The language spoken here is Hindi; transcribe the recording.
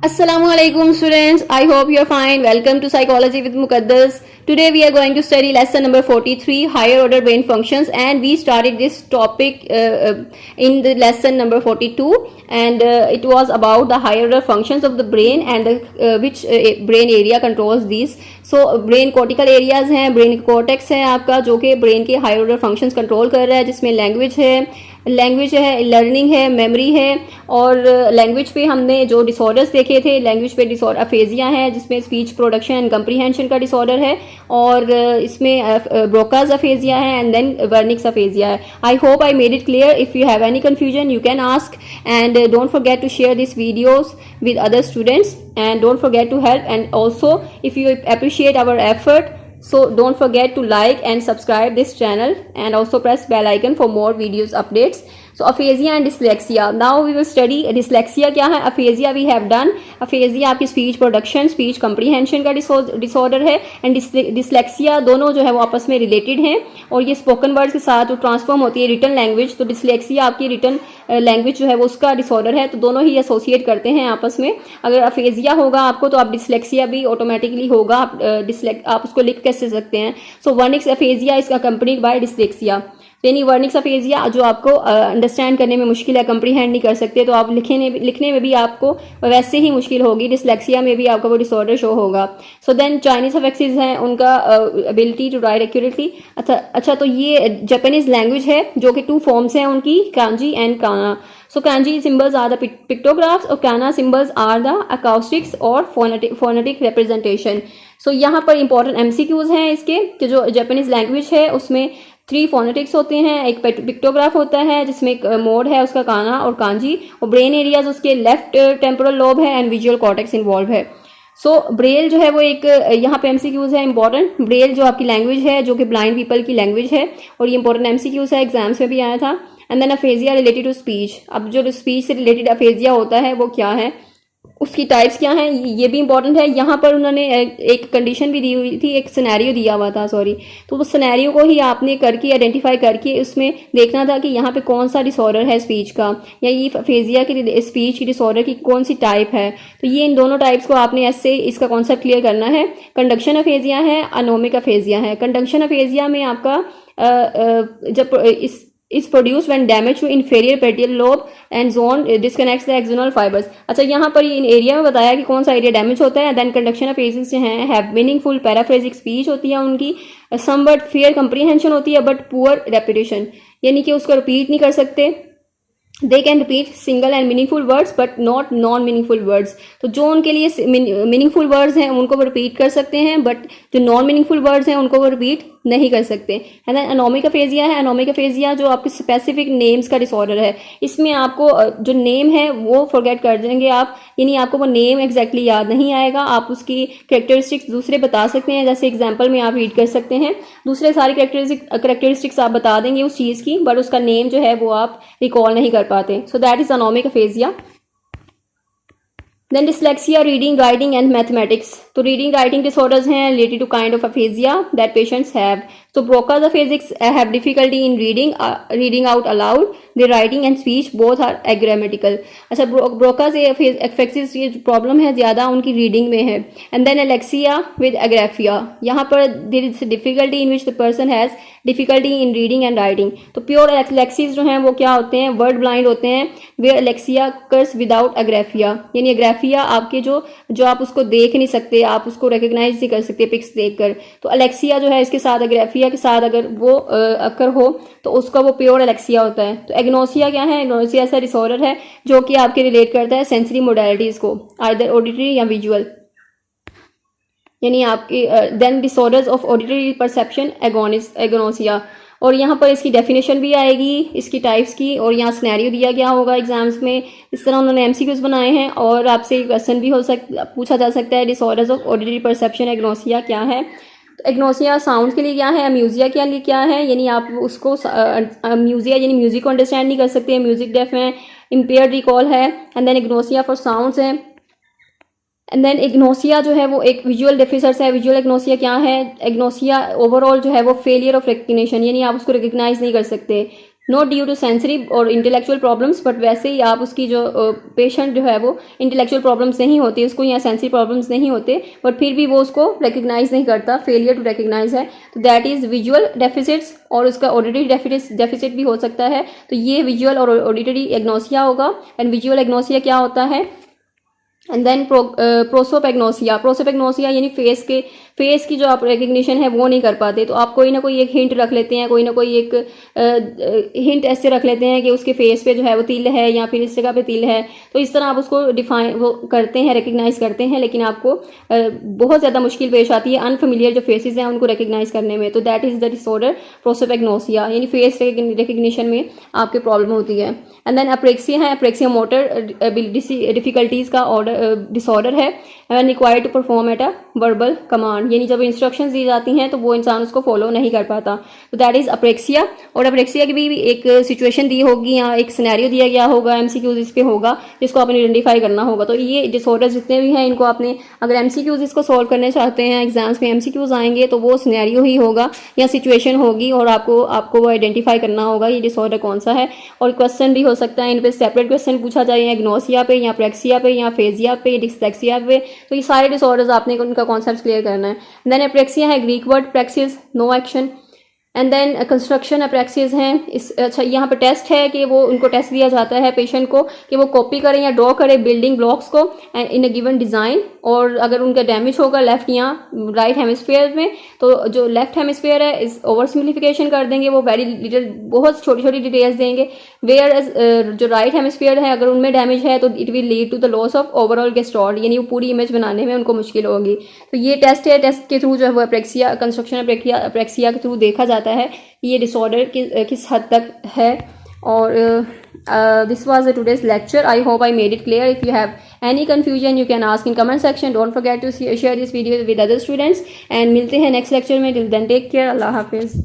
Assalamualaikum students, I hope you are fine. Welcome to Psychology with Muqaddas. Today we are going to study lesson number 43, higher order brain functions, and we started this topic in the lesson number 42, and it was about the higher order functions of the brain and which brain area controls these. So brain cortical areas हैं, brain cortex है आपका जो कि brain के higher order functions control कर रहा है, जिसमें लैंग्वेज है, लर्निंग है, मेमोरी है, और लैंग्वेज पे हमने जो डिसऑर्डर्स देखे थे, लैंग्वेज पे डिसऑर्डर अफेजिया है जिसमें स्पीच प्रोडक्शन एंड कंप्रीहेंशन का डिसऑर्डर है, और इसमें ब्रोकाज अफेजिया है एंड देन वर्निक्स अफेजिया है. I hope I made it clear. If you have any confusion you can ask, and don't forget to share this videos with other students, and don't forget to help, and also if you appreciate our effort, so don't forget to like and subscribe this channel, and also press bell icon for more videos updates. So aphasia and dyslexia. Now we will study dyslexia क्या है. aphasia we have done. aphasia आपकी speech production, speech comprehension का disorder है, and dyslexia दोनों जो है वो आपस में related हैं, और ये spoken words के साथ जो transform होती है written language, तो dyslexia आपकी written language जो है वो उसका disorder है, तो दोनों ही associate करते हैं आपस में. अगर aphasia होगा आपको तो आप dyslexia भी automatically होगा, आप उसको लिख कैसे सकते हैं. So Wernicke's aphasia is accompanied by dyslexia. यानी वर्निक्स अफेजिया जो आपको अंडरस्टैंड करने में मुश्किल है, कंप्रीहेंड नहीं कर सकते, तो आप लिखने में भी आपको वैसे ही मुश्किल होगी. डिसलेक्सिया में भी आपका वो डिसऑर्डर शो होगा. सो देन चाइनीज अफेक्सिस हैं, उनका एबिलिटी टू राइट एक्यूरेटली. अच्छा, तो ये जापानीज लैंग्वेज है जो कि 2 फॉर्म्स हैं उनकी, kanji and kana. So kanji symbols are the pictographs और काना सिंबल्स आर द अकाउस्टिक्स और फोनेटिक रिप्रेजेंटेशन. सो यहाँ पर इंपॉर्टेंट एमसीक्यूज हैं इसके कि जो जापानीज लैंग्वेज है उसमें 3 फोनेटिक्स होते हैं, एक पिक्टोग्राफ होता है जिसमें एक मोड है उसका काना और कांजी, और ब्रेन एरियाज उसके लेफ्ट टेम्पोरल लोब है एंड विजुअल कॉर्टेक्स इन्वॉल्व है. सो ब्रेल जो है वो एक यहाँ पे एमसीक्यूज है इंपॉर्टेंट. ब्रेल जो आपकी लैंग्वेज है जो कि ब्लाइंड पीपल की लैंग्वेज है, और ये इंपॉर्टेंट एमसीक्यूज है, एग्जाम्स में भी आया था. And then aphasia related to speech. अब जो स्पीच से रिलेटेड अफेजिया होता है वो क्या है, उसकी टाइप्स क्या हैं, ये भी इंपॉर्टेंट है. यहाँ पर उन्होंने एक कंडीशन भी दी हुई थी, एक सिनेरियो दिया हुआ था, तो वो सिनेरियो को ही आपने करके आइडेंटिफाई करके उसमें देखना था कि यहाँ पे कौन सा डिसऑर्डर है स्पीच का, या ये अफेजिया की स्पीच की डिसऑर्डर की कौन सी टाइप है. तो ये इन दोनों टाइप्स को आपने ऐसे इसका कॉन्सेप्ट क्लियर करना है. कंडक्शन अफेजिया है, अनोमिक अफेजिया है. कंडक्शन अफेजिया में आपका जब is produced when damage to inferior parietal lobe and zone disconnects the axonal fibers. अच्छा, यहाँ पर इन एरिया में बताया कि कौन सा एरिया डैमेज होता है. देन कंडक्शन ऑफ एजेस जो हैं हैव मीनिंगफुल पैराफ्रेजिक स्पीच होती है उनकी, समवट फेयर कंप्रीहेंशन होती है बट पुअर रेपिटेशन, यानी कि उसको रिपीट नहीं कर सकते. They can repeat single and meaningful words but not non meaningful words. तो जो उनके लिए मीनिंगफुल वर्ड्स हैं उनको वो रिपीट कर सकते हैं, बट जो नॉन मीनिंगफुल वर्ड्स हैं उनको वो रिपीट नहीं कर सकते. है ना. अनोमिक अफेजिया है. अनोमिक अफेजिया जो आपके स्पेसिफिक नेम्स का डिसऑर्डर है, इसमें आपको जो नेम है वो फॉरगेट कर देंगे आप, यानी आपको वो नेम एग्जैक्टली याद नहीं आएगा. आप उसकी कैरेक्टरिस्टिक्स दूसरे बता सकते हैं, जैसे एग्जाम्पल में आप रीड कर सकते हैं, दूसरे सारी कैरेक्टरिस्टिक्स आप बता देंगे उस चीज़ की, बट उसका नेम जो है वो आप रिकॉल नहीं कर पाते. So that is anomic aphasia. Then dyslexia, reading, writing and mathematics. तो reading, writing disorders हैं related to kind of aphasia that patients have. So Broca's aphasics have difficulty in reading out aloud. Their writing and speech both are agrammatical. अच्छा, Broca's aphasis ये प्रॉब्लम है ज़्यादा उनकी रीडिंग में है. And then alexia with agraphia. यहाँ पर there is difficulty in which the person has difficulty in reading and writing. तो pure alexis जो हैं वो क्या होते हैं, word blind होते हैं, where alexia occurs without agraphia. यानी agraphia आपके जो आप उसको देख नहीं सकते, आप उसको रिकग्नाइज नहीं कर सकते पिक्स देखकर. तो अलेक्सिया जो है इसके साथ अग्रेफिया के साथ अगर वो अकर हो तो उसका वो प्योर अलेक्सिया होता है. तो एग्नोसिया क्या है, एग्नोसिया ऐसा डिसऑर्डर है जो कि आपके रिलेट करता है सेंसरी मोडालिटीज को, आइदर ऑडिटरी या विजुअल, यानी आपकी then disorders of auditory perception agnosia. और यहाँ पर इसकी डेफिनेशन भी आएगी इसकी टाइप्स की, और यहाँ सिनेरियो दिया गया होगा एग्जाम्स में. इस तरह उन्होंने एमसीक्यूज बनाए हैं, और आपसे क्वेश्चन भी पूछा जा सकता है, disorders of auditory perception agnosia क्या है. तो एग्नोसिया साउंड के लिए क्या है, अम्यूजिया के लिए क्या है, यानी आप उसको अम्यूजिया यानी म्यूजिक को अंडरस्टैंड नहीं कर सकते, म्यूजिक डेफ है, इम्पेयर्ड रिकॉल है. And then agnosia for sounds है. एंड देन एग्नोसिया जो है वो एक विजुअल डेफिसिट्स है. विजुअल एग्नोसिया क्या है, एग्नोसिया ओवरऑल जो है वो फेलियर ऑफ रिकग्निशन, यानी आप उसको रिकग्नाइज नहीं कर सकते. नॉट ड्यू टू सेंसरी और इंटेलेक्चुअल प्रॉब्लम्स, बट वैसे ही आप उसकी जो पेशेंट जो है वो इंटेलेक्चुअल प्रॉब्लम्स नहीं होती, उसको यहाँ सेंसरी प्रॉब्लम्स नहीं होते, बट फिर भी वो उसको रिकग्नाइज नहीं करता, फेलियर टू रिकग्नाइज है, तो दैट इज विजुअल डेफिसिट्स, और उसका ऑडिटरी डेफिसिट भी हो सकता है। तो ये विजुअल और ऑडिटरी एग्नोसिया होगा। एंड विजुअल एग्नोसिया क्या होता है? एंड देन प्रोसोपेग्नोसिया, प्रोसोपेग्नोसिया यानी फेस की जो आप रिकग्निशन है वो नहीं कर पाते, तो आप कोई ना कोई एक हिंट रख लेते हैं, कोई ना कोई एक हिंट ऐसे रख लेते हैं कि उसके फेस पे जो है वो तिल है या फिर इस जगह पे तिल है, तो इस तरह आप उसको डिफाइन वो करते हैं, रिकग्नाइज करते हैं, लेकिन आपको बहुत ज़्यादा मुश्किल पेश आती है अनफेमिलियर जो फेसेस हैं उनको रिकग्नाइज करने में। तो that is the disorder prosopagnosia, यानी फेस रिकग्निशन में आपके प्रॉब्लम होती है। एंड देन अप्रेक्सिया है, अप्रेक्सिया मोटर डिफिकल्टीज का डिसऑर्डर है, and required to perform at a verbal command, यानी जब इंस्ट्रक्शंस दी जाती हैं तो वो इंसान उसको फॉलो नहीं कर पाता, तो दैट इज अप्रेक्सिया। और अप्रेक्सिया की भी एक सिचुएशन दी होगी या एक सिनेरियो दिया गया होगा, एमसीक्यूज इस पे होगा जिसको आपने आइडेंटिफाई करना होगा। तो ये डिसऑर्डर जितने भी हैं इनको आपने, अगर एमसीक्यूज इसको सॉल्व करने चाहते हैं, एग्जाम्स में एमसीक्यूज आएंगे तो वो सिनेरियो ही होगा या सिचुएशन होगी, और आपको वो आइडेंटिफाई करना होगा ये डिसऑर्डर कौन सा है। और क्वेश्चन भी हो सकता है इन पे सेपरेट क्वेश्चन पूछा जाए, या एग्नोसिया पे या प्रेक्सिया पे या फेजिया पे, डिस्लेक्सिया पे, तो ये सारे डिसऑर्डर्स आपने उनका कॉन्सेप्ट क्लियर करना है। देन अप्रेक्सिया है Greek word praxis, no action. And then construction apraxis हैं। अच्छा यहाँ पे टेस्ट है कि वो उनको टेस्ट दिया जाता है पेशेंट को कि वो कॉपी करें या ड्रॉ करें बिल्डिंग ब्लॉक्स को and in a given design, और अगर उनका डैमेज होगा लेफ्ट या राइट हेमिस्फीयर में, तो जो लेफ्ट हेमिस्फीयर है इस ओवर सिम्प्लीफिकेशन कर देंगे, वो वेरी लिटिल बहुत छोटी छोटी डिटेल्स देंगे, वेयर जो राइट हेमिस्फीयर है अगर उनमें डैमेज है तो it will lead to the loss of overall gestalt, यानी वो पूरी इमेज बनाने में उनको मुश्किल होगी। तो ये टेस्ट है, टेस्ट के थ्रू जो है वो अप्रेक्सिया, कंस्ट्रक्शन अप्रेक्सिया के थ्रू देखा जाता है ये डिसऑर्डर किस हद तक है। और this was the today's lecture, I hope I made it clear. If you have any confusion you can ask in comment section, don't forget to share this video with other students, and मिलते हैं नेक्स्ट लेक्चर में। till then take care, अल्लाह हाफिज़।